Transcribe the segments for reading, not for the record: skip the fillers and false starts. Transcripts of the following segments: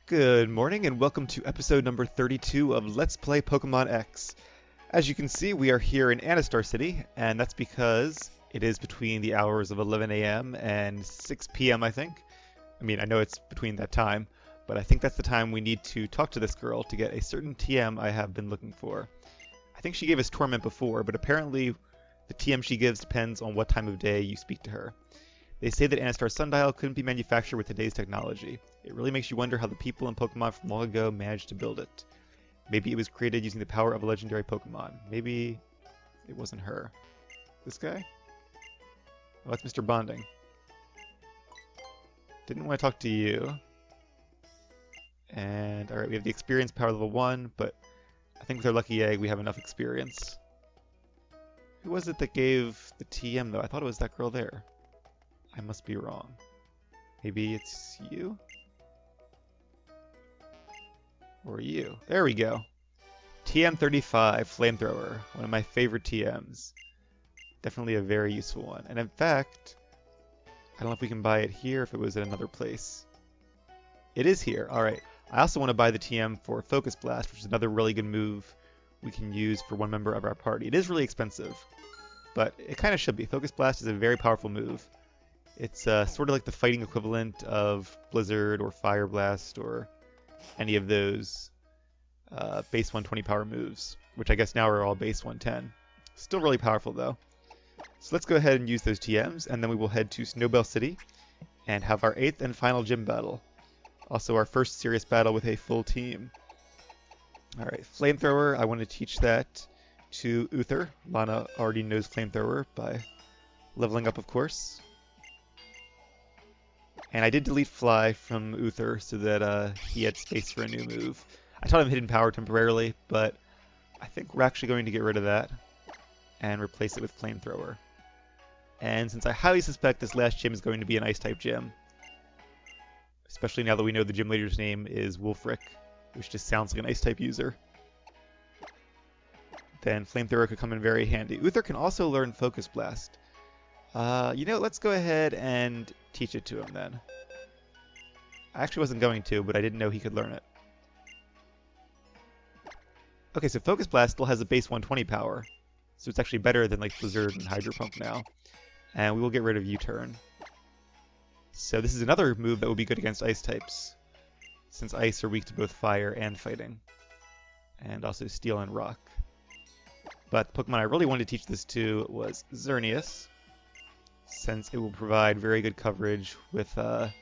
Good morning and welcome to episode number 32 of Let's Play Pokémon X. As you can see, we are here in Anastar City, and that's because it is between the hours of 11 a.m. and 6 p.m. I think. I know it's between that time, but I think that's the time we need to talk to this girl to get a certain TM I have been looking for. I think she gave us Torment before, but apparently the TM she gives depends on what time of day you speak to her. They say that Anastar Sundial couldn't be manufactured with today's technology. It really makes you wonder how the people in Pokemon from long ago managed to build it. Maybe it was created using the power of a legendary Pokemon. Maybe it wasn't her. This guy? Oh, that's Mr. Bonding. Didn't want to talk to you. And, alright, we have the experience power level 1, but I think with our lucky egg we have enough experience. Who was it that gave the TM though? I thought it was that girl there. I must be wrong. Maybe it's you? Or you. There we go. TM35, Flamethrower. One of my favorite TMs. Definitely a very useful one. And in fact, I don't know if we can buy it here, if it was at another place. It is here. Alright. I also want to buy the TM for Focus Blast, which is another really good move we can use for one member of our party. It is really expensive, but it kind of should be. Focus Blast is a very powerful move. It's sort of like the fighting equivalent of Blizzard or Fire Blast or any of those base 120 power moves, which I guess now are all base 110. Still really powerful though. So let's go ahead and use those TMs, and then we will head to Snowbelle City and have our 8th and final gym battle. Also our first serious battle with a full team. Alright, Flamethrower, I want to teach that to Uther. Lana already knows Flamethrower by leveling up, of course. And I did delete Fly from Uther so that he had space for a new move. I taught him Hidden Power temporarily, but I think we're actually going to get rid of that and replace it with Flamethrower. And since I highly suspect this last gym is going to be an Ice-type gym, especially now that we know the gym leader's name is Wulfric, which just sounds like an Ice-type user, then Flamethrower could come in very handy. Uther can also learn Focus Blast. Let's go ahead and teach it to him then. I actually wasn't going to, but I didn't know he could learn it. Okay, so Focus Blast still has a base 120 power, so it's actually better than like Blizzard and Hydro Pump now. And we will get rid of U-Turn. So this is another move that will be good against Ice types, since Ice are weak to both Fire and Fighting, and also Steel and Rock. But the Pokemon I really wanted to teach this to was Xerneas, since it will provide very good coverage with a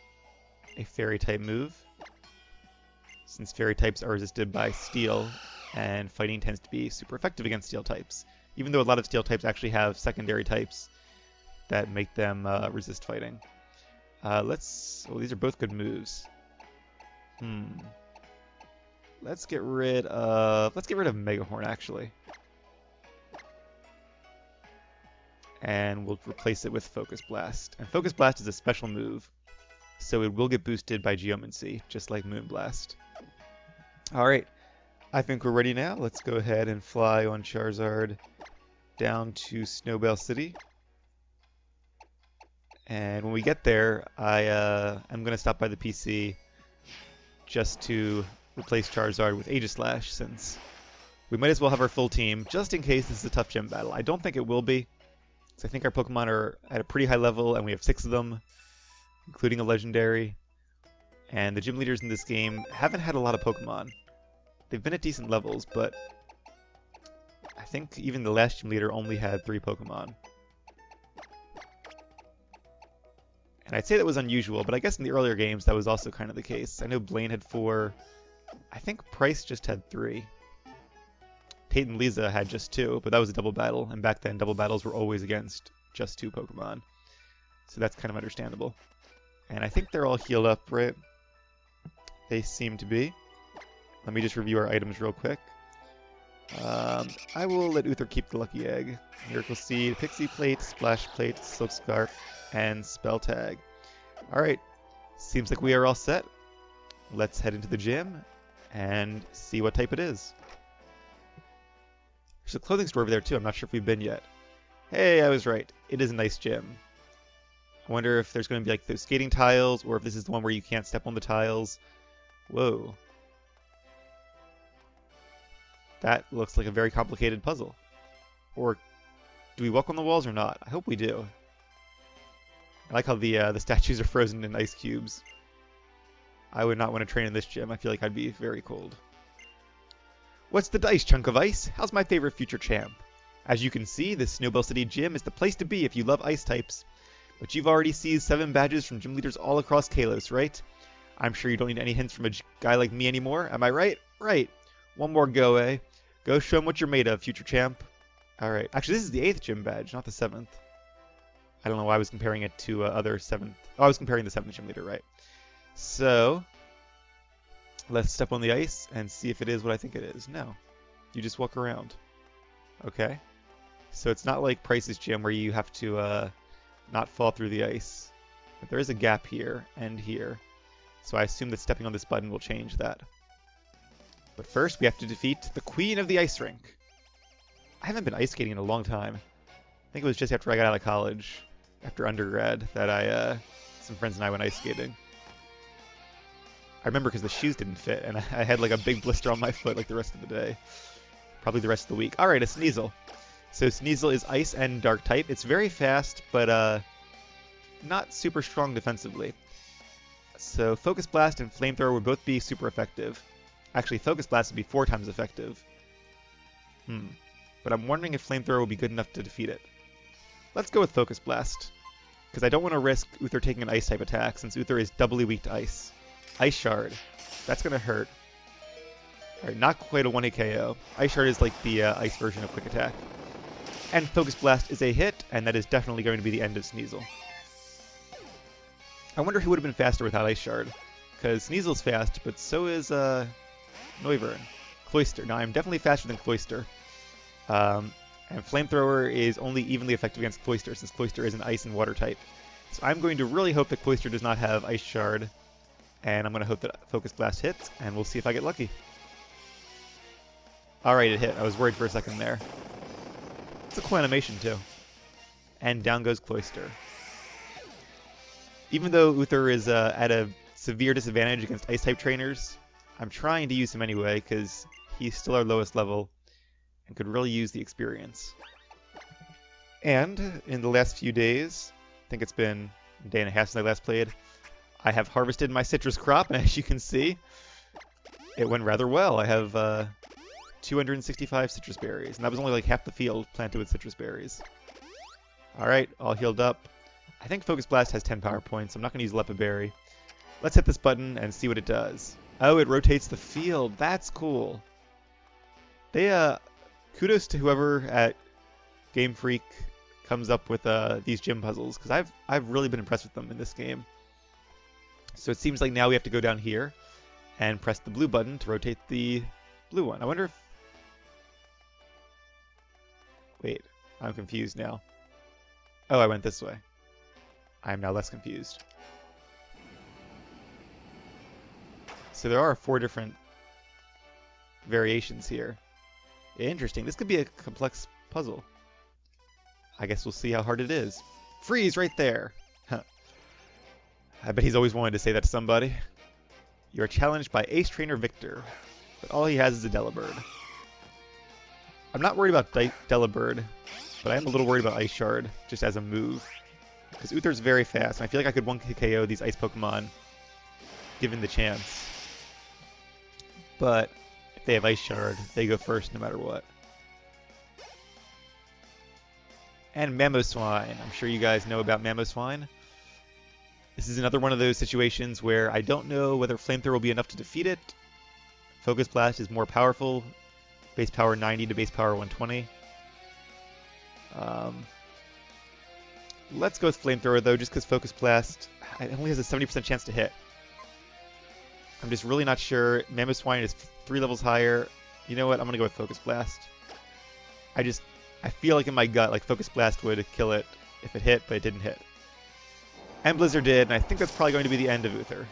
Fairy-type move. Since Fairy types are resisted by Steel, and Fighting tends to be super effective against Steel types, even though a lot of Steel types actually have secondary types that make them resist Fighting. These are both good moves. Let's get rid of Megahorn actually. And we'll replace it with Focus Blast. And Focus Blast is a special move, so it will get boosted by Geomancy, just like Moonblast. Alright, I think we're ready now. Let's go ahead and fly on Charizard down to Snowbelle City. And when we get there, I'm going to stop by the PC just to replace Charizard with Aegislash, since we might as well have our full team, just in case this is a tough gym battle. I don't think it will be. So I think our Pokemon are at a pretty high level, and we have 6 of them, including a legendary. And the gym leaders in this game haven't had a lot of Pokemon. They've been at decent levels, but I think even the last gym leader only had 3 Pokemon. And I'd say that was unusual, but I guess in the earlier games that was also kind of the case. I know Blaine had 4. I think Price just had 3. Tate and Lisa had just 2, but that was a double battle, and back then double battles were always against just 2 Pokemon. So that's kind of understandable. And I think they're all healed up, right? They seem to be. Let me just review our items real quick. I will let Uther keep the Lucky Egg, Miracle Seed, Pixie Plate, Splash Plate, Silk Scarf, and Spell Tag. Alright, seems like we are all set. Let's head into the gym and see what type it is. There's a clothing store over there too. I'm not sure if we've been yet. Hey, I was right. It is a nice gym. I wonder if there's going to be like those skating tiles, or if this is the one where you can't step on the tiles. Whoa. That looks like a very complicated puzzle. Or do we walk on the walls or not? I hope we do. I like how the statues are frozen in ice cubes. I would not want to train in this gym. I feel like I'd be very cold. What's the dice, chunk of ice? How's my favorite future champ? As you can see, this Snowbelle City gym is the place to be if you love ice types. But you've already seized 7 badges from gym leaders all across Kalos, right? I'm sure you don't need any hints from a guy like me anymore. Am I right? Right. One more go, eh? Go show him what you're made of, future champ. Alright. Actually, this is the 8th gym badge, not the 7th. I don't know why I was comparing it to other 7th. Oh, I was comparing the 7th gym leader, right. So, let's step on the ice and see if it is what I think it is. No. You just walk around. Okay. So it's not like Price's gym where you have to not fall through the ice. But there is a gap here and here. So I assume that stepping on this button will change that. But first, we have to defeat the Queen of the Ice Rink. I haven't been ice skating in a long time. I think it was just after I got out of college, after undergrad, that some friends and I went ice skating. I remember because the shoes didn't fit, and I had like a big blister on my foot like the rest of the day. Probably the rest of the week. Alright, a Sneasel. So Sneasel is ice and dark type. It's very fast, but not super strong defensively. So Focus Blast and Flamethrower would both be super effective. Actually, Focus Blast would be 4 times effective. But I'm wondering if Flamethrower will be good enough to defeat it. Let's go with Focus Blast, because I don't want to risk Uther taking an Ice-type attack, since Uther is doubly weak to Ice. Ice Shard. That's going to hurt. Alright, not quite a 1-hit KO. Ice Shard is like the Ice version of Quick Attack. And Focus Blast is a hit, and that is definitely going to be the end of Sneasel. I wonder who would have been faster without Ice Shard, because Sneasel's fast, but so is Noivern. Cloyster. Now, I'm definitely faster than Cloyster. And Flamethrower is only evenly effective against Cloyster, since Cloyster is an Ice and Water type. So I'm going to really hope that Cloyster does not have Ice Shard, and I'm going to hope that Focus Blast hits, and we'll see if I get lucky. Alright, it hit. I was worried for a second there. It's a cool animation, too. And down goes Cloyster. Even though Uther is at a severe disadvantage against Ice-type trainers, I'm trying to use him anyway, because he's still our lowest level, and could really use the experience. And in the last few days, I think it's been a day and a half since I last played, I have harvested my citrus crop, and as you can see, it went rather well. I have 265 citrus berries, and that was only like half the field planted with citrus berries. Alright, all healed up. I think Focus Blast has 10 power points. I'm not going to use Lepa Berry. Let's hit this button and see what it does. Oh, it rotates the field. That's cool. They, kudos to whoever at Game Freak comes up with these gym puzzles, because I've really been impressed with them in this game. So it seems like now we have to go down here and press the blue button to rotate the blue one. I wonder if... Wait, I'm confused now. Oh, I went this way. I am now less confused. So there are 4 different variations here. Interesting. This could be a complex puzzle. I guess we'll see how hard it is. Freeze right there! Huh. I bet he's always wanted to say that to somebody. You are challenged by Ace Trainer Victor, but all he has is a Delibird. I'm not worried about Delibird, but I am a little worried about Ice Shard, just as a move. Because Uther's very fast, and I feel like I could 1-hit KO these Ice Pokemon, given the chance. But if they have Ice Shard, they go first no matter what. And Mamoswine. I'm sure you guys know about Mamoswine. This is another one of those situations where I don't know whether Flamethrower will be enough to defeat it. Focus Blast is more powerful. Base power 90 to base power 120. Let's go with Flamethrower, though, just because Focus Blast only has a 70% chance to hit. I'm just really not sure. Mamoswine is 3 levels higher. You know what? I'm going to go with Focus Blast. I feel like in my gut, like Focus Blast would kill it if it hit, but it didn't hit. And Blizzard did, and I think that's probably going to be the end of Uther.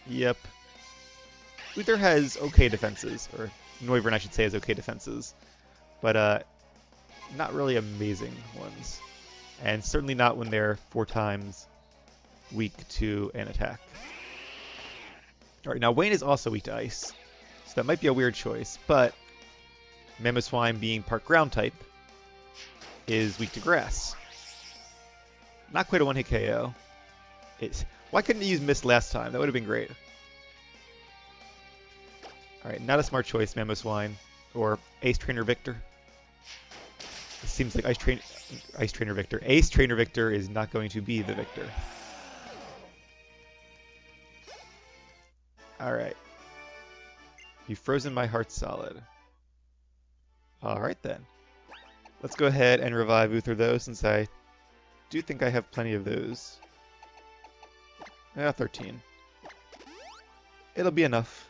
Yep. Uther has okay defenses, or Noivern, I should say, has okay defenses. But not really amazing ones. And certainly not when they're 4 times weak to an attack. Alright, now Wayne is also weak to ice, so that might be a weird choice, but Mamoswine being part ground type is weak to grass. Not quite a one-hit KO. Why couldn't he use Mist last time? That would have been great. Alright, not a smart choice, Mamoswine. Or Ace Trainer Victor. It seems like Ace Trainer Victor. Ace Trainer Victor is not going to be the victor. Alright. You've frozen my heart solid. Alright then. Let's go ahead and revive Uther though, since I do think I have plenty of those. 13. It'll be enough.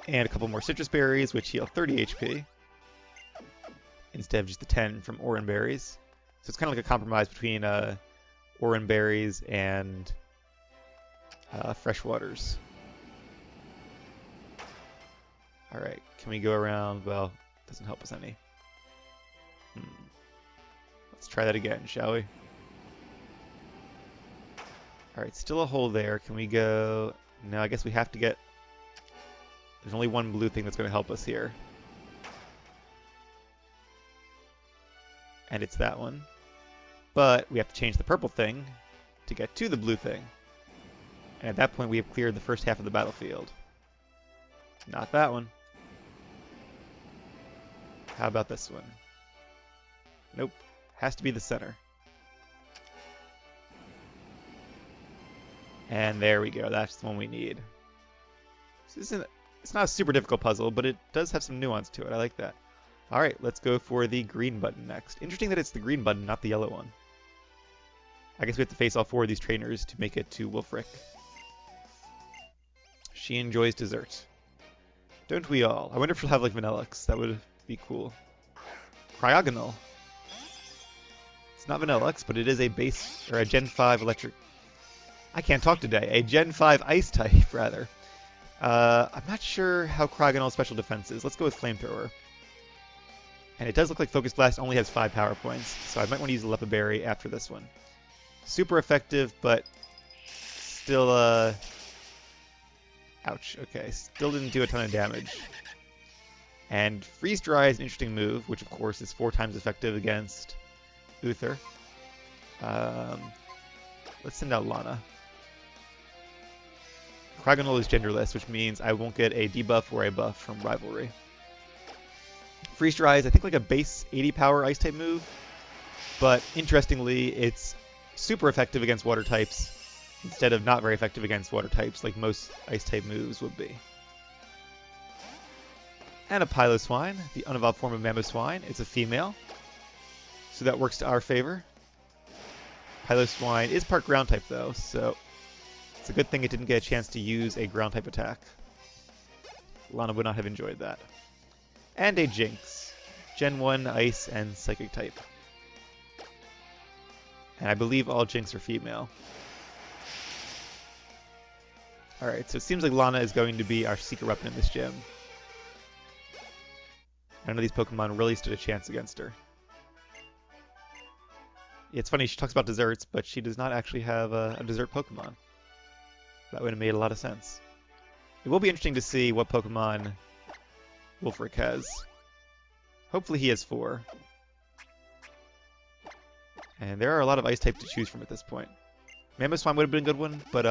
And a couple more citrus berries, which heal 30 HP. Instead of just the 10 from Oran berries. So it's kind of like a compromise between Oran berries and fresh waters. Alright, can we go around? Well, doesn't help us any. Let's try that again, shall we? Alright, still a hole there. Can we go... No, I guess we have to get... There's only one blue thing that's going to help us here. And it's that one. But we have to change the purple thing to get to the blue thing. And at that point we have cleared the first half of the battlefield. Not that one. How about this one? Nope. Has to be the center. And there we go. That's the one we need. It's not a super difficult puzzle, but it does have some nuance to it. I like that. Alright, let's go for the green button next. Interesting that it's the green button, not the yellow one. I guess we have to face all four of these trainers to make it to Wulfric. She enjoys dessert. Don't we all? I wonder if she'll have like Vanillix. That would be cool. Cryogonal. It's not Vanillix, but it is a base, or a Gen 5 electric... I can't talk today. A Gen 5 ice type, rather. I'm not sure how Cryogonal's special defense is. Let's go with Flamethrower. And it does look like Focus Blast only has 5 power points, so I might want to use the Lepa Berry after this one. Super effective, but still, ouch, okay. Still didn't do a ton of damage. And Freeze Dry is an interesting move, which of course is 4 times effective against Uther. Let's send out Lana. Cryogonal is genderless, which means I won't get a debuff or a buff from Rivalry. Freeze Dry is, I think, like a base 80 power ice type move, but interestingly, it's super effective against water types instead of not very effective against water types like most ice type moves would be. And a Piloswine, the unevolved form of Mamoswine. It's a female, so that works to our favor. Piloswine is part ground type though, so it's a good thing it didn't get a chance to use a ground type attack. Lana would not have enjoyed that. And a Jinx. Gen 1 Ice and Psychic type. And I believe all Jinx are female. Alright, so it seems like Lana is going to be our secret weapon in this gym. None of these Pokemon really stood a chance against her. It's funny, she talks about desserts, but she does not actually have a dessert Pokemon. That would have made a lot of sense. It will be interesting to see what Pokemon Wulfric has. Hopefully he has 4. And there are a lot of ice type to choose from at this point. Mamoswine would have been a good one, but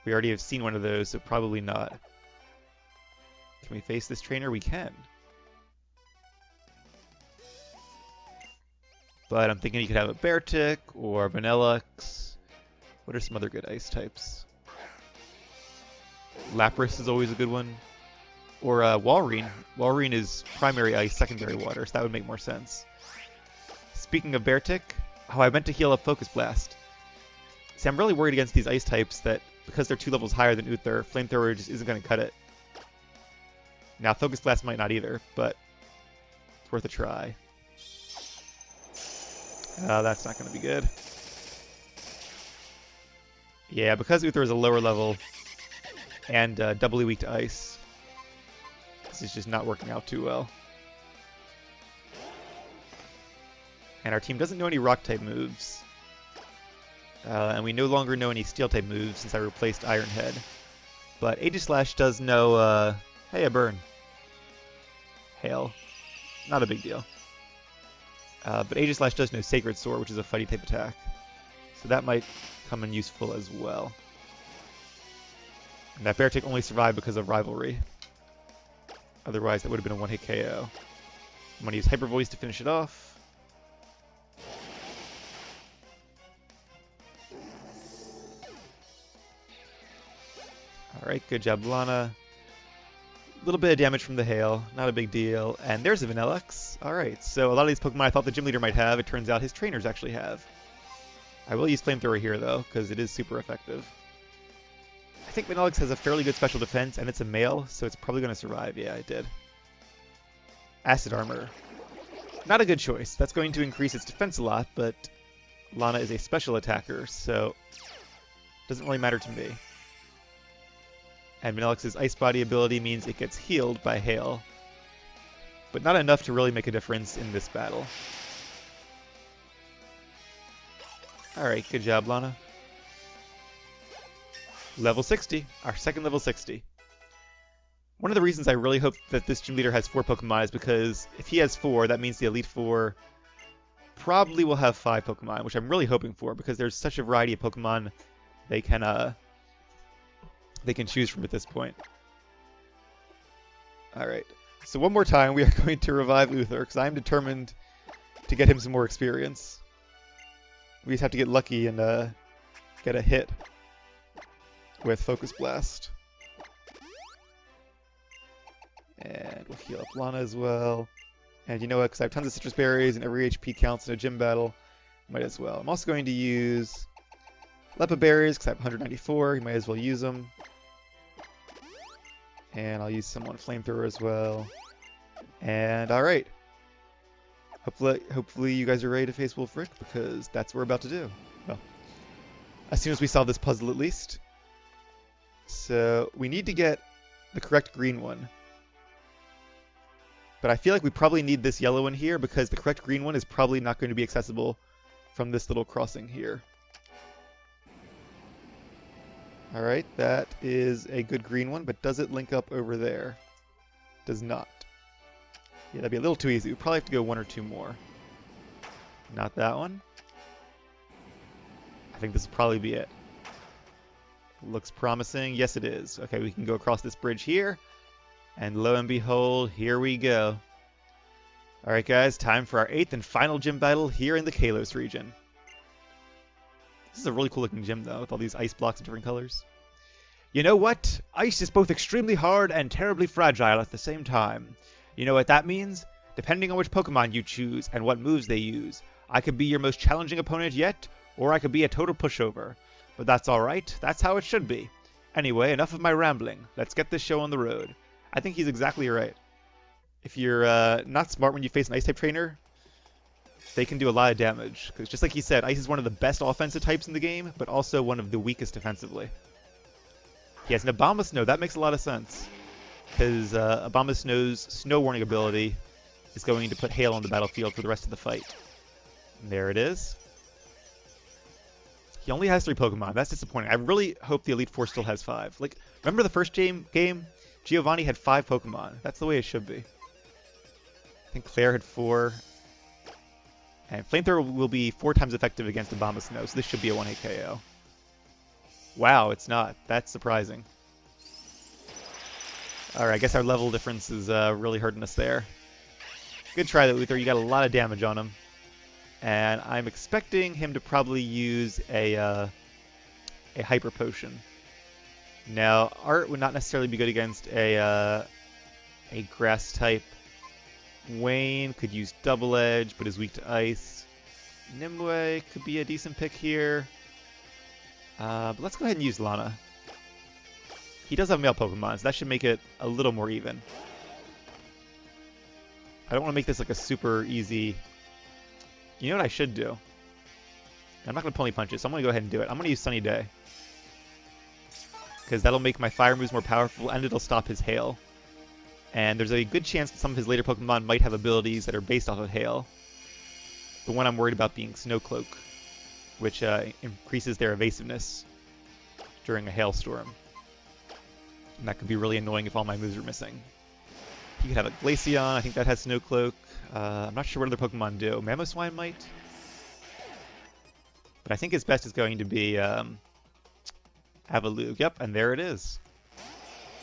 we already have seen one of those, so probably not. Can we face this trainer? We can. But I'm thinking you could have a Beartic or Vanillix. What are some other good ice types? Lapras is always a good one. Or Walrein. Walrein is primary ice, secondary water, so that would make more sense. Speaking of Beartic, oh, I meant to heal up Focus Blast. See, I'm really worried against these ice types that, because they're 2 levels higher than Uther, Flamethrower just isn't going to cut it. Now, Focus Blast might not either, but it's worth a try. That's not going to be good. Yeah, because Uther is a lower level and doubly weak to ice, this is just not working out too well. And our team doesn't know any rock type moves. And we no longer know any Steel-type moves since I replaced Iron Head. But Aegislash does know, hey, a burn. Hail. Not a big deal. But Aegislash does know Sacred Sword, which is a fighty-type attack. So that might come in useful as well. And that Beartic only survived because of Rivalry. Otherwise, that would have been a one-hit KO. I'm going to use Hyper Voice to finish it off. Alright, good job, Lana. A little bit of damage from the hail, not a big deal. And there's a Vanillux. Alright, so a lot of these Pokemon I thought the gym leader might have, it turns out his trainers actually have. I will use Flamethrower here, though, because it is super effective. I think Vanillux has a fairly good special defense, and it's a male, so it's probably going to survive. Yeah, it did. Acid Armor. Not a good choice. That's going to increase its defense a lot, but Lana is a special attacker, so it doesn't really matter to me. And Vanillux's Ice Body ability means it gets healed by Hail, but not enough to really make a difference in this battle. Alright, good job, Lana. Level 60, our second level 60. One of the reasons I really hope that this gym leader has 4 Pokemon is because if he has 4, that means the Elite Four probably will have 5 Pokemon, which I'm really hoping for because there's such a variety of Pokemon they can choose from at this point. Alright, so one more time we are going to revive Uther because I'm determined to get him some more experience. We just have to get lucky and get a hit with Focus Blast. And we'll heal up Lana as well. And you know what, because I have tons of Citrus Berries and every HP counts in a gym battle, might as well. I'm also going to use Lepa Berries because I have 194, you might as well use them. And I'll use someone Flamethrower as well. And alright. Hopefully you guys are ready to face Wulfric, because that's what we're about to do. Well, as soon as we solve this puzzle at least. So, we need to get the correct green one. But I feel like we probably need this yellow one here, because the correct green one is probably not going to be accessible from this little crossing here. Alright, that is a good green one, but does it link up over there? Does not. Yeah, that'd be a little too easy. We probably have to go 1 or 2 more. Not that one. I think this will probably be it. Looks promising. Yes, it is. Okay, we can go across this bridge here. And lo and behold, here we go. Alright guys, time for our 8th and final gym battle here in the Kalos region. This is a really cool looking gym though, with all these ice blocks of different colors. You know what? Ice is both extremely hard and terribly fragile at the same time. You know what that means? Depending on which Pokemon you choose and what moves they use, I could be your most challenging opponent yet, or I could be a total pushover. But that's alright, that's how it should be. Anyway, enough of my rambling. Let's get this show on the road. I think he's exactly right. If you're not smart when you face an Ice-type trainer, they can do a lot of damage. Because just like he said, Ice is one of the best offensive types in the game, but also one of the weakest defensively. He has an Abomasnow. That makes a lot of sense. Because Abomasnow's Snow Warning ability is going to put Hail on the battlefield for the rest of the fight. And there it is. He only has 3 Pokemon. That's disappointing. I really hope the Elite Four still has 5. Like, remember the first game? Giovanni had 5 Pokemon. That's the way it should be. I think Claire had 4. And Flamethrower will be 4 times effective against Abomasnow, so this should be a 1-hit KO. Wow, it's not. That's surprising. Alright, I guess our level difference is really hurting us there. Good try though, Uther. You got a lot of damage on him. And I'm expecting him to probably use a Hyper Potion. Now, Art would not necessarily be good against a Grass type. Wayne could use Double Edge, but is weak to Ice. Nimue could be a decent pick here. But let's go ahead and use Lana. He does have male Pokemon, so that should make it a little more even. I don't want to make this like a super easy... You know what I should do? I'm not going to Pony Punch it, so I'm going to go ahead and do it. I'm going to use Sunny Day. Because that'll make my fire moves more powerful, and it'll stop his Hail. And there's a good chance that some of his later Pokemon might have abilities that are based off of Hail. The one I'm worried about being Snow Cloak. which increases their evasiveness during a hailstorm. And that could be really annoying if all my moves are missing. He could have a Glaceon. I think that has Snow Cloak. I'm not sure what other Pokemon do. Mamoswine might. But I think his best is going to be Avalugg. Yep, and there it is.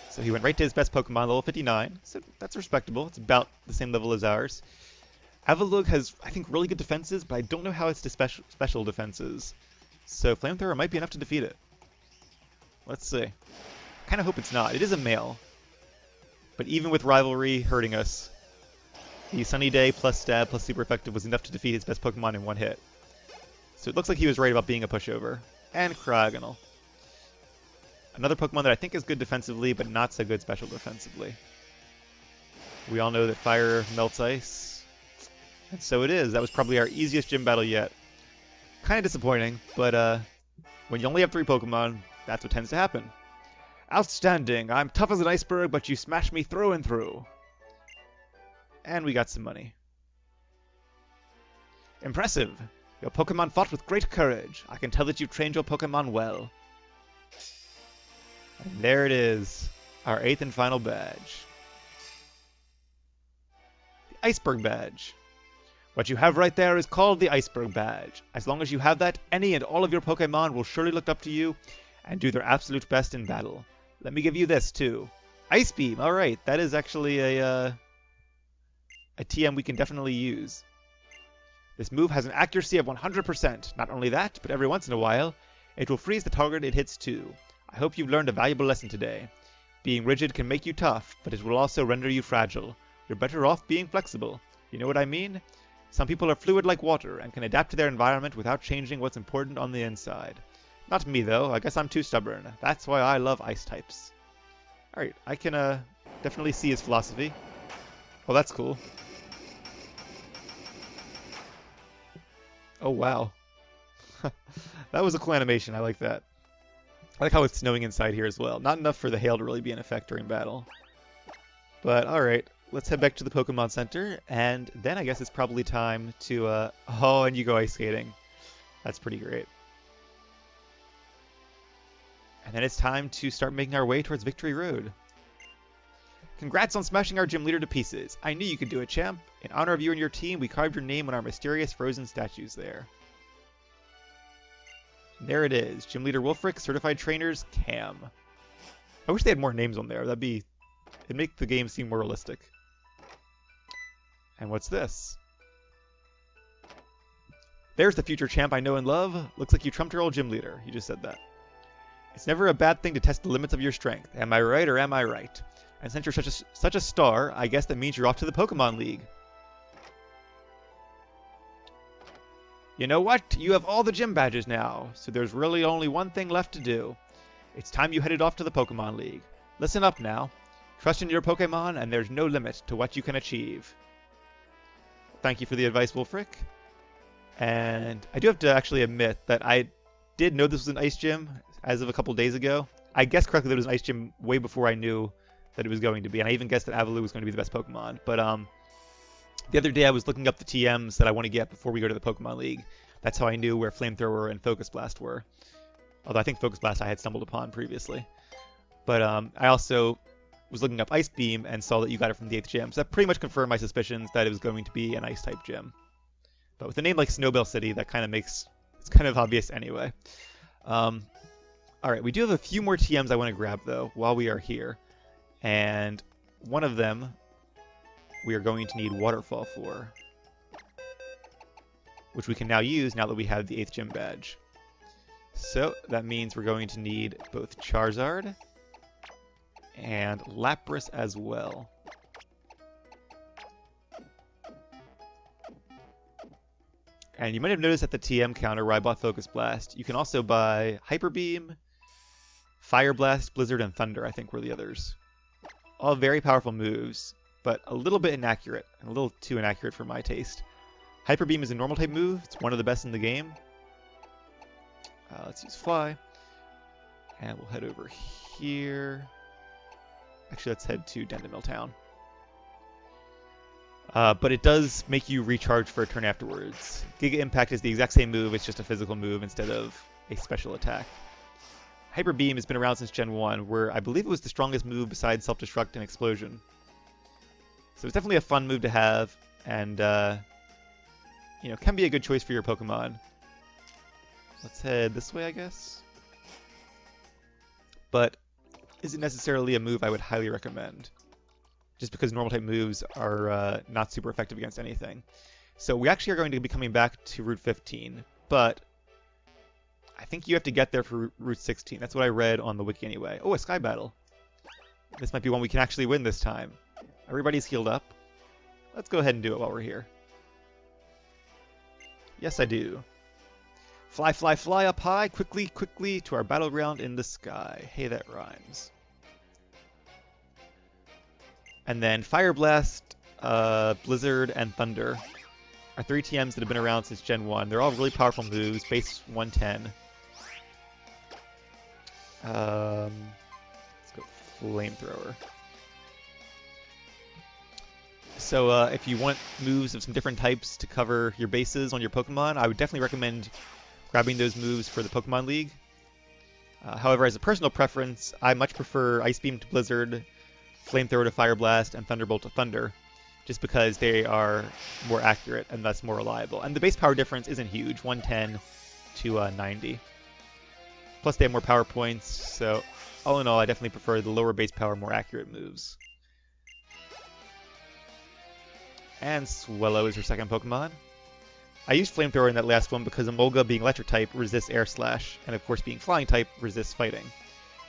So he went right to his best Pokemon, level 59. So that's respectable. It's about the same level as ours. Avalugg has, I think, really good defenses, but I don't know how it's to special defenses. So Flamethrower might be enough to defeat it. Let's see. I kind of hope it's not. It is a male. But even with Rivalry hurting us, the Sunny Day plus Stab plus Super Effective was enough to defeat his best Pokemon in one hit. So it looks like he was right about being a pushover. And Cryogonal. Another Pokemon that I think is good defensively, but not so good special defensively. We all know that Fire melts Ice. And so it is. That was probably our easiest gym battle yet. Kind of disappointing, but when you only have 3 Pokemon, that's what tends to happen. Outstanding! I'm tough as an iceberg, but you smash me through and through. And we got some money. Impressive! Your Pokemon fought with great courage. I can tell that you've trained your Pokemon well. And there it is. Our 8th and final badge. The Iceberg Badge. What you have right there is called the Iceberg Badge. As long as you have that, any and all of your Pokemon will surely look up to you and do their absolute best in battle. Let me give you this, too. Ice Beam! Alright, that is actually a TM we can definitely use. This move has an accuracy of 100%. Not only that, but every once in a while, it will freeze the target it hits too. I hope you've learned a valuable lesson today. Being rigid can make you tough, but it will also render you fragile. You're better off being flexible. You know what I mean? Some people are fluid like water and can adapt to their environment without changing what's important on the inside. Not me, though. I guess I'm too stubborn. That's why I love ice types. Alright, I can definitely see his philosophy. Well, that's cool. Oh, wow. That was a cool animation. I like that. I like how it's snowing inside here as well. Not enough for the hail to really be an effect during battle. But, alright. Let's head back to the Pokemon Center. And then I guess it's probably time to... Oh, and you go ice skating. That's pretty great. And then it's time to start making our way towards Victory Road. Congrats on smashing our gym leader to pieces. I knew you could do it, champ. In honor of you and your team, we carved your name on our mysterious frozen statues there. And there it is. Gym leader Wulfric, certified trainers Cam. I wish they had more names on there. It'd make the game seem more realistic. And what's this? There's the future champ I know and love. Looks like you trumped your old gym leader. You just said that. It's never a bad thing to test the limits of your strength. Am I right or am I right? And since you're such a star, I guess that means you're off to the Pokemon League. You know what? You have all the gym badges now, so there's really only one thing left to do. It's time you headed off to the Pokemon League. Listen up now. Trust in your Pokemon, and there's no limit to what you can achieve. Thank you for the advice, Wulfric. And I do have to actually admit that I did know this was an ice gym as of a couple days ago. I guessed correctly that it was an ice gym way before I knew that it was going to be, and I even guessed that Avalugg was going to be the best Pokemon. But the other day I was looking up the TMs that I want to get before we go to the Pokemon League. That's how I knew where Flamethrower and Focus Blast were. Although I think Focus Blast I had stumbled upon previously. But I also was looking up Ice Beam and saw that you got it from the 8th gym. So that pretty much confirmed my suspicions that it was going to be an Ice-type gym. But with a name like Snowbelle City, that kind of makes... it's kind of obvious anyway. Alright, we do have a few more TMs I want to grab, though, while we are here. And one of them we are going to need Waterfall for, which we can now use now that we have the 8th gym badge. So that means we're going to need both Charizard and Lapras as well. And you might have noticed at the TM counter where I bought Focus Blast, you can also buy Hyper Beam, Fire Blast, Blizzard, and Thunder, I think were the others. All very powerful moves, but a little bit inaccurate, and a little too inaccurate for my taste. Hyper Beam is a normal type move. It's one of the best in the game. Let's use Fly. And we'll head over here. Actually, let's head to Dendemil Town. But it does make you recharge for a turn afterwards. Giga Impact is the exact same move, it's just a physical move instead of a special attack. Hyper Beam has been around since Gen 1, where I believe it was the strongest move besides Self-Destruct and Explosion. So it's definitely a fun move to have, and you know, can be a good choice for your Pokemon. Let's head this way, I guess. But isn't necessarily a move I would highly recommend, just because normal type moves are not super effective against anything. So we actually are going to be coming back to Route 15, but I think you have to get there for Route 16. That's what I read on the wiki anyway. Oh, a Sky Battle. This might be one we can actually win this time. Everybody's healed up. Let's go ahead and do it while we're here. Yes, I do. Fly, fly, fly up high, quickly, quickly, to our battleground in the sky. Hey, that rhymes. And then Fire Blast, Blizzard, and Thunder are 3 TMs that have been around since Gen 1. They're all really powerful moves, base 110. Let's go Flamethrower. So if you want moves of some different types to cover your bases on your Pokemon, I would definitely recommend grabbing those moves for the Pokemon League. However, as a personal preference, I much prefer Ice Beam to Blizzard, Flamethrower to Fire Blast, and Thunderbolt to Thunder, just because they are more accurate and thus more reliable. And the base power difference isn't huge, 110 to 90. Plus they have more power points, so all in all, I definitely prefer the lower base power, more accurate moves. And Swellow is her second Pokemon. I used Flamethrower in that last one because Emolga, being Electric type, resists Air Slash, and of course being Flying type, resists Fighting.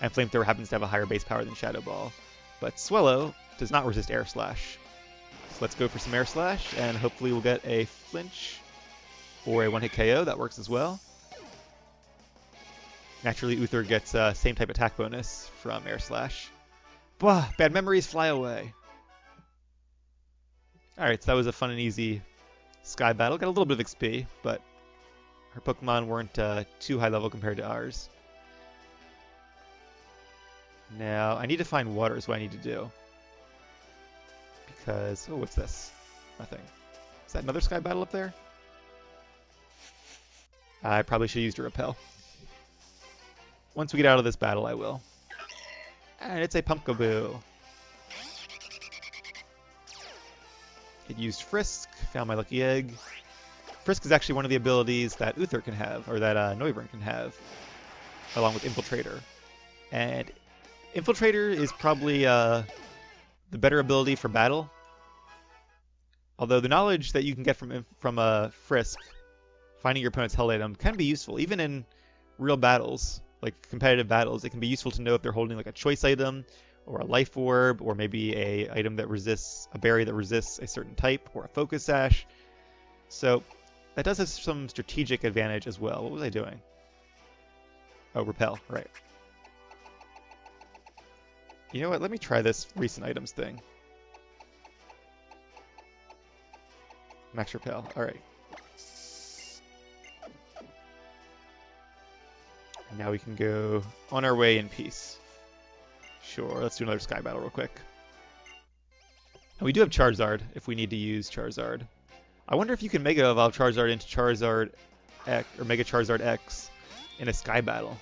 And Flamethrower happens to have a higher base power than Shadow Ball. But Swellow does not resist Air Slash. So let's go for some Air Slash, and hopefully we'll get a Flinch or a one-hit KO. That works as well. Naturally, Uther gets same type attack bonus from Air Slash. Bah, bad memories, fly away. Alright, so that was a fun and easy Sky Battle. Got a little bit of XP, but her Pokemon weren't too high level compared to ours. Now, I need to find water is what I need to do. Because, oh, what's this? Nothing. Is that another Sky Battle up there? I probably should have used a Repel. Once we get out of this battle, I will. And it's a Pumpkaboo. It used Frisk, found my lucky egg. Frisk is actually one of the abilities that Uther can have, or that Noivern can have, along with Infiltrator. And Infiltrator is probably the better ability for battle. Although the knowledge that you can get from Frisk, finding your opponent's held item, can be useful. Even in real battles, like competitive battles, it can be useful to know if they're holding like a choice item, or a life orb, or maybe a item that resists, a berry that resists a certain type, or a focus sash. So that does have some strategic advantage as well. What was I doing? Oh, Repel, right. You know what, let me try this recent items thing. Max Repel, alright. And now we can go on our way in peace. Sure, let's do another Sky Battle real quick. And we do have Charizard, if we need to use Charizard. I wonder if you can Mega Evolve Charizard into Charizard X, or Mega Charizard X, in a Sky Battle.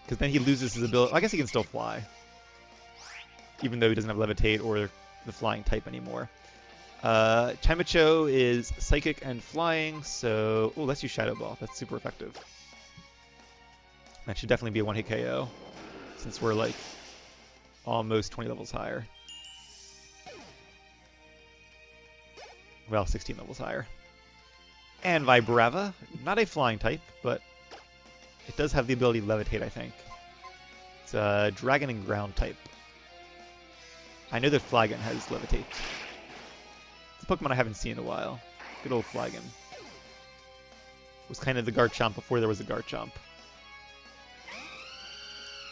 Because then he loses his ability. I guess he can still fly, even though he doesn't have Levitate or the flying type anymore. Chimecho is Psychic and Flying, so... Oh, let's use Shadow Ball. That's super effective. That should definitely be a one-hit KO, since we're like almost 20 levels higher. Well, 16 levels higher. And Vibrava, not a flying type, but it does have the ability to levitate, I think. It's a dragon and ground type. I know that Flagon has levitate. It's a Pokemon I haven't seen in a while. Good old Flagon. It was kind of the Garchomp before there was a Garchomp.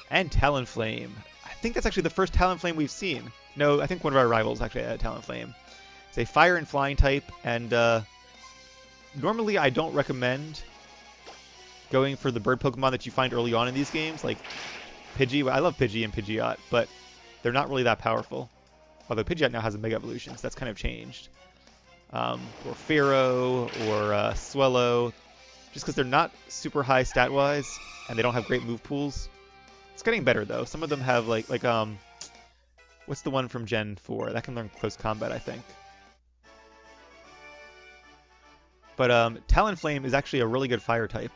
And Talonflame. I think that's actually the first Talonflame we've seen. No, I think one of our rivals actually had Talonflame. It's a fire and flying type, and normally I don't recommend going for the bird Pokemon that you find early on in these games, like Pidgey. I love Pidgey and Pidgeot, but they're not really that powerful. Although Pidgeot now has a Mega Evolution, so that's kind of changed. Or Pharaoh, or Swellow, just because they're not super high stat-wise, and they don't have great move pools. It's getting better, though. Some of them have, what's the one from Gen 4? That can learn Close Combat, I think. But Talonflame is actually a really good fire type.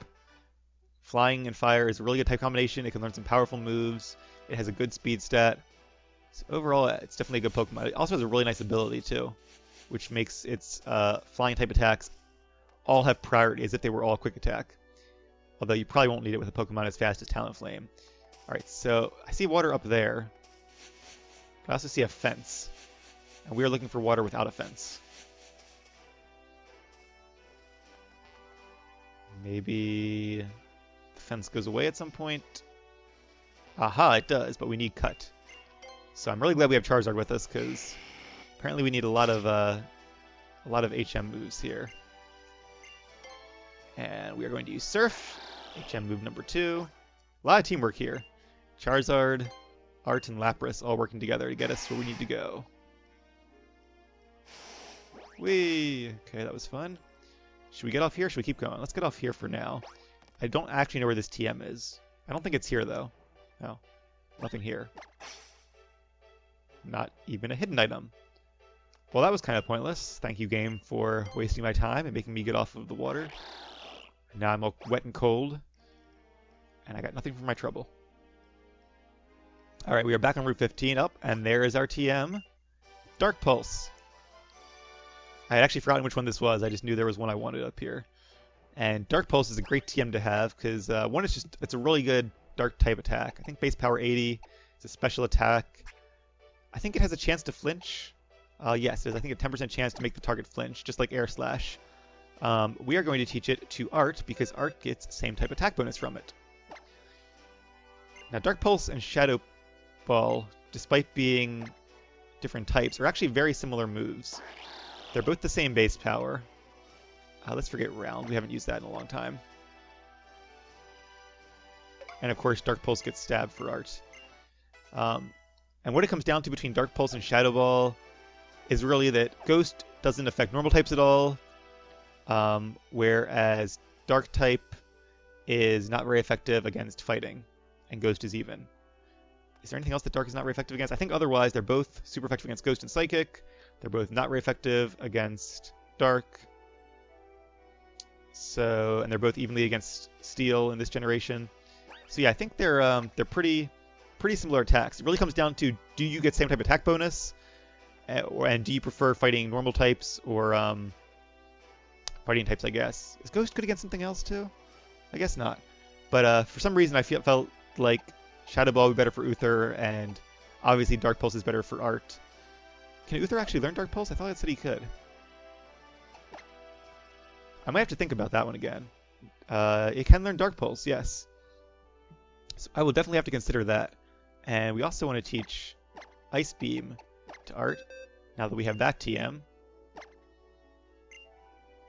Flying and fire is a really good type combination. It can learn some powerful moves. It has a good speed stat. So overall, it's definitely a good Pokemon. It also has a really nice ability, too, which makes its flying type attacks all have priority as if they were all quick attack. Although you probably won't need it with a Pokemon as fast as Talonflame. Alright, so I see water up there. But I also see a fence. And we are looking for water without a fence. Maybe the fence goes away at some point. Aha, it does, but we need cut. So I'm really glad we have Charizard with us, because apparently we need a lot of HM moves here. And we are going to use Surf, HM move number 2. A lot of teamwork here. Charizard, Art, and Lapras all working together to get us where we need to go. Whee! Okay, that was fun. Should we get off here or should we keep going? Let's get off here for now. I don't actually know where this TM is. I don't think it's here, though. No. Nothing here. Not even a hidden item. Well, that was kind of pointless. Thank you, game, for wasting my time and making me get off of the water. Now I'm all wet and cold. And I got nothing for my trouble. Alright, we are back on Route 15 up, and there is our TM. Dark Pulse. I had actually forgotten which one this was. I just knew there was one I wanted up here. And Dark Pulse is a great TM to have, because one is it's a really good Dark type attack. I think base power 80. It's a special attack. I think it has a chance to flinch. Yes, there's I think a 10% chance to make the target flinch, just like Air Slash. We are going to teach it to Art, because Art gets same type attack bonus from it. Now Dark Pulse and Shadow Ball, despite being different types, are actually very similar moves. They're both the same base power. Let's forget Round. We haven't used that in a long time. And of course, Dark Pulse gets stabbed for Art. And what it comes down to between Dark Pulse and Shadow Ball is really that Ghost doesn't affect normal types at all, whereas Dark type is not very effective against fighting, and Ghost is even. Is there anything else that Dark is not very effective against? I think otherwise they're both super effective against Ghost and Psychic. They're both not very effective against Dark. So, and they're both evenly against Steel in this generation. So yeah, I think they're pretty similar attacks. It really comes down to, do you get same type attack bonus, and do you prefer fighting normal types or fighting types? I guess is Ghost good against something else too? I guess not. But for some reason I felt like Shadow Ball would be better for Uther, and obviously Dark Pulse is better for Art. Can Uther actually learn Dark Pulse? I thought it said he could. I might have to think about that one again. It can learn Dark Pulse, yes. So I will definitely have to consider that. And we also want to teach Ice Beam to Art, now that we have that TM.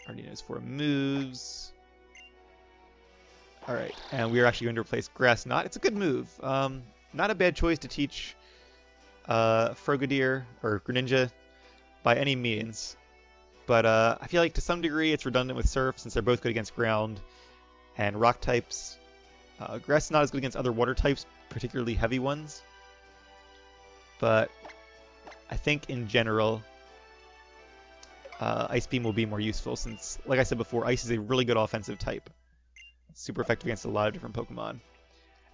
Already knows 4 moves. Alright, and we are actually going to replace Grass Knot. It's a good move. Not a bad choice to teach Frogadier or Greninja by any means. But I feel like to some degree it's redundant with Surf, since they're both good against ground and rock types. Grass is not as good against other water types, particularly heavy ones. But I think in general, Ice Beam will be more useful, since, like I said before, Ice is a really good offensive type. It's super effective against a lot of different Pokemon.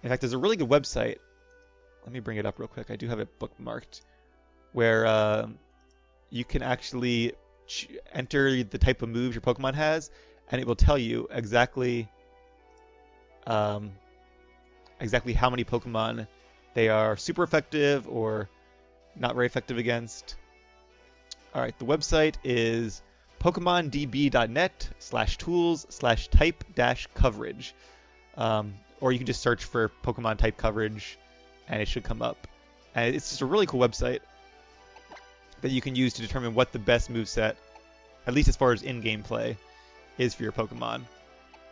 In fact, there's a really good website. Let me bring it up real quick. I do have it bookmarked, where you can actually enter the type of moves your Pokemon has, and it will tell you exactly how many Pokemon they are super effective or not very effective against. Alright, the website is pokemondb.net/tools/type-coverage. Or you can just search for Pokemon type coverage, and it should come up. And it's just a really cool website that you can use to determine what the best moveset, at least as far as in-game play, is for your Pokemon.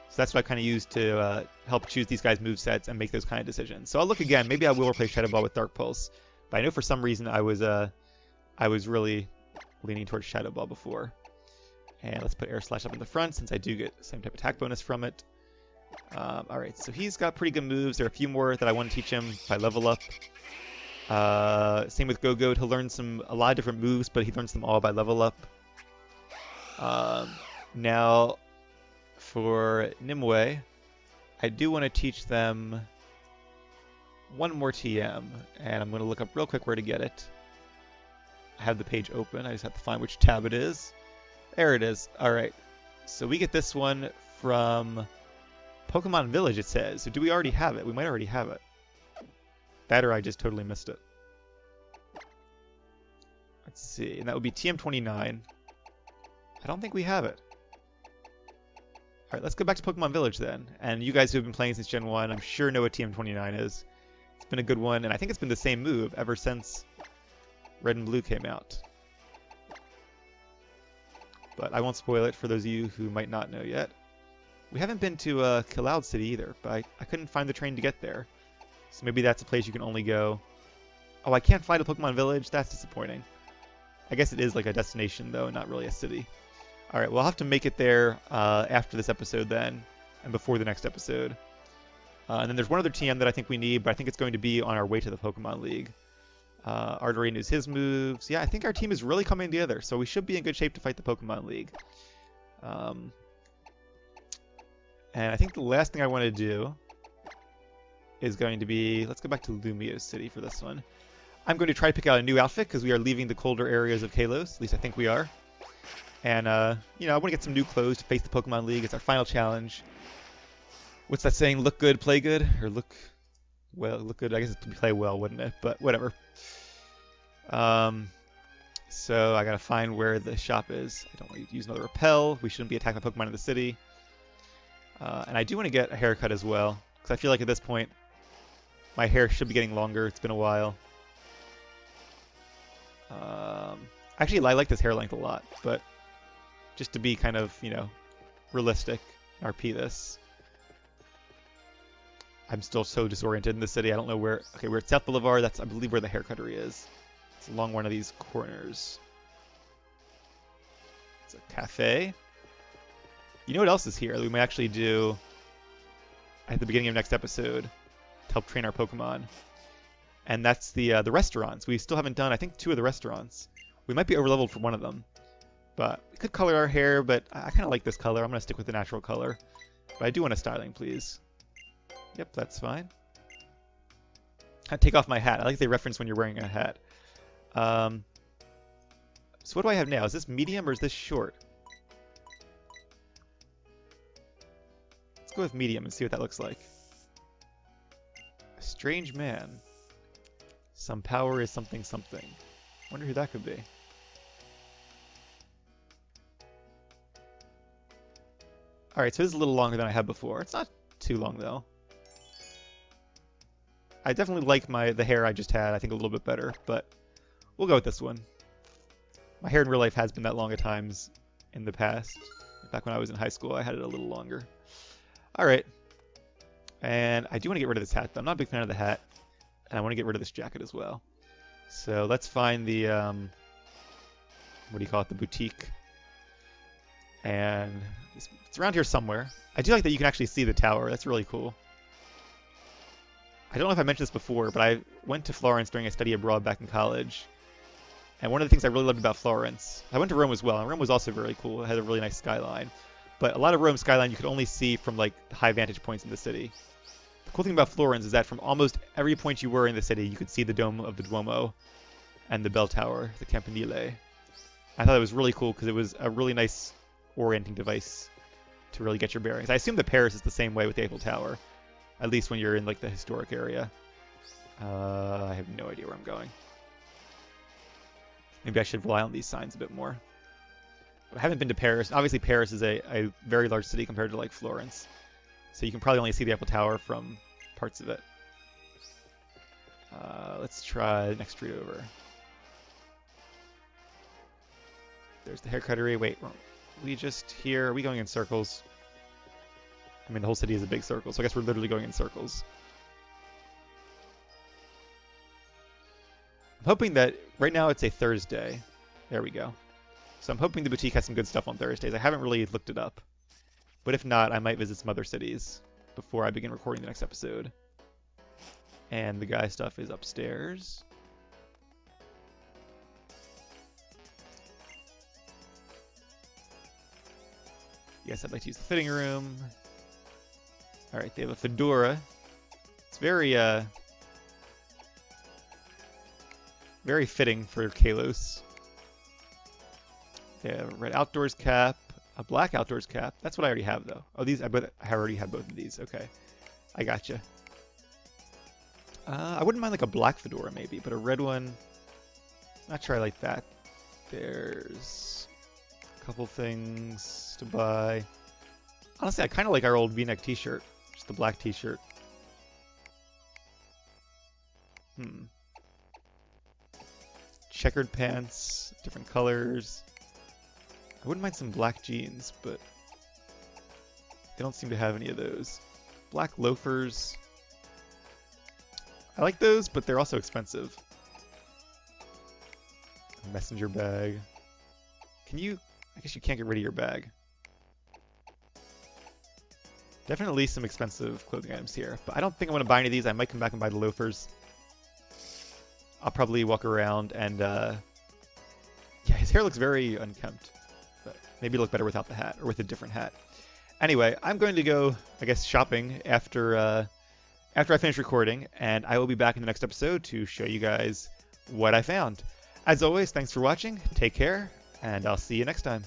So that's what I kind of use to help choose these guys' movesets and make those kind of decisions. So I'll look again. Maybe I will replace Shadow Ball with Dark Pulse. But I know for some reason I was I was really leaning towards Shadow Ball before. And let's put Air Slash up in the front since I do get the same type of attack bonus from it. Alright, so he's got pretty good moves. There are a few more that I want to teach him by level up. Same with Go-Go. He'll learn a lot of different moves, but he learns them all by level up. Now, for Nimue, I do want to teach them one more TM, and I'm going to look up real quick where to get it. I have the page open. I just have to find which tab it is. There it is. Alright, so we get this one from Pokemon Village, it says. So do we already have it? We might already have it. That or I just totally missed it. Let's see, and that would be TM29. I don't think we have it. Alright, let's go back to Pokemon Village then. And you guys who have been playing since Gen 1, I'm sure know what TM29 is. It's been a good one, and I think it's been the same move ever since Red and Blue came out. But I won't spoil it for those of you who might not know yet. We haven't been to Cloud City either, but I couldn't find the train to get there. So maybe that's a place you can only go. Oh, I can't find a Pokemon Village? That's disappointing. I guess it is like a destination, though, not really a city. Alright, we'll have to make it there after this episode then, and before the next episode. And then there's one other TM that I think we need, but I think it's going to be on our way to the Pokemon League. Artery knows his moves. Yeah, I think our team is really coming together, so we should be in good shape to fight the Pokemon League. And I think the last thing I want to do is going to be... Let's go back to Lumio City for this one. I'm going to try to pick out a new outfit because we are leaving the colder areas of Kalos. At least I think we are. And, you know, I want to get some new clothes to face the Pokemon League. It's our final challenge. What's that saying? Look good, play good? Or look good. I guess it's play well, wouldn't it? But whatever. So I gotta find where the shop is. I don't want to use another repel. We shouldn't be attacked by Pokemon in the city. And I do want to get a haircut as well, because I feel like at this point my hair should be getting longer. It's been a while. Actually, I like this hair length a lot, but just to be kind of, you know, realistic, RP this. I'm still so disoriented in the city. I don't know where... Okay, we're at South Boulevard. That's, I believe, where the hair cuttery is. It's along one of these corners. It's a cafe. You know what else is here that we might actually do at the beginning of next episode to help train our Pokemon? And that's the restaurants. We still haven't done, I think, 2 of the restaurants. We might be overleveled for one of them. But we could color our hair, but I kind of like this color. I'm going to stick with the natural color. But I do want a styling, please. Yep, that's fine. I take off my hat. I like the reference when you're wearing a hat. So what do I have now? Is this medium or is this short? Let's go with medium and see what that looks like. A strange man. Some power is something something. Wonder who that could be. Alright, so this is a little longer than I had before. It's not too long though. I definitely like the hair I just had, I think a little bit better, but we'll go with this one. My hair in real life has been that long at times in the past. Back when I was in high school, I had it a little longer. Alright. And I do want to get rid of this hat, though. I'm not a big fan of the hat. And I want to get rid of this jacket as well. So let's find the, what do you call it? The boutique. And it's around here somewhere. I do like that you can actually see the tower. That's really cool. I don't know if I mentioned this before, but I went to Florence during a study abroad back in college. And one of the things I really loved about Florence, I went to Rome as well, and Rome was also very cool. It had a really nice skyline. But a lot of Rome's skyline you could only see from like the high vantage points in the city. The cool thing about Florence is that from almost every point you were in the city, you could see the dome of the Duomo and the bell tower, the Campanile. I thought it was really cool because it was a really nice orienting device to really get your bearings. I assume that Paris is the same way with the Eiffel Tower. At least when you're in like the historic area. I have no idea where I'm going. Maybe I should rely on these signs a bit more. But I haven't been to Paris. Obviously Paris is a very large city compared to like Florence. So you can probably only see the Eiffel Tower from parts of it. Let's try the next street over. There's the hair cuttery. Wait, we just here? Are we going in circles? I mean, the whole city is a big circle, so I guess we're literally going in circles. I'm hoping that right now it's a Thursday. There we go. So I'm hoping the boutique has some good stuff on Thursdays. I haven't really looked it up. But if not, I might visit some other cities before I begin recording the next episode. And the guy stuff is upstairs. Yes, I'd like to use the fitting room. Alright, they have a fedora. It's very fitting for Kalos. They have a red outdoors cap, a black outdoors cap. That's what I already have, though. Oh, these I already have both of these. Okay, I gotcha. I wouldn't mind like a black fedora maybe, but a red one. Not sure I like that. There's a couple things to buy. Honestly, I kind of like our old V-neck T-shirt, just the black T-shirt. Checkered pants, different colors. I wouldn't mind some black jeans, but they don't seem to have any of those. Black loafers. I like those, but they're also expensive. Messenger bag. Can you... I guess you can't get rid of your bag. Definitely some expensive clothing items here, but I don't think I'm going to buy any of these. I might come back and buy the loafers. I'll probably walk around and... yeah, his hair looks very unkempt. But maybe look better without the hat, or with a different hat. Anyway, I'm going to go, I guess, shopping after I finish recording, and I will be back in the next episode to show you guys what I found. As always, thanks for watching, take care, and I'll see you next time.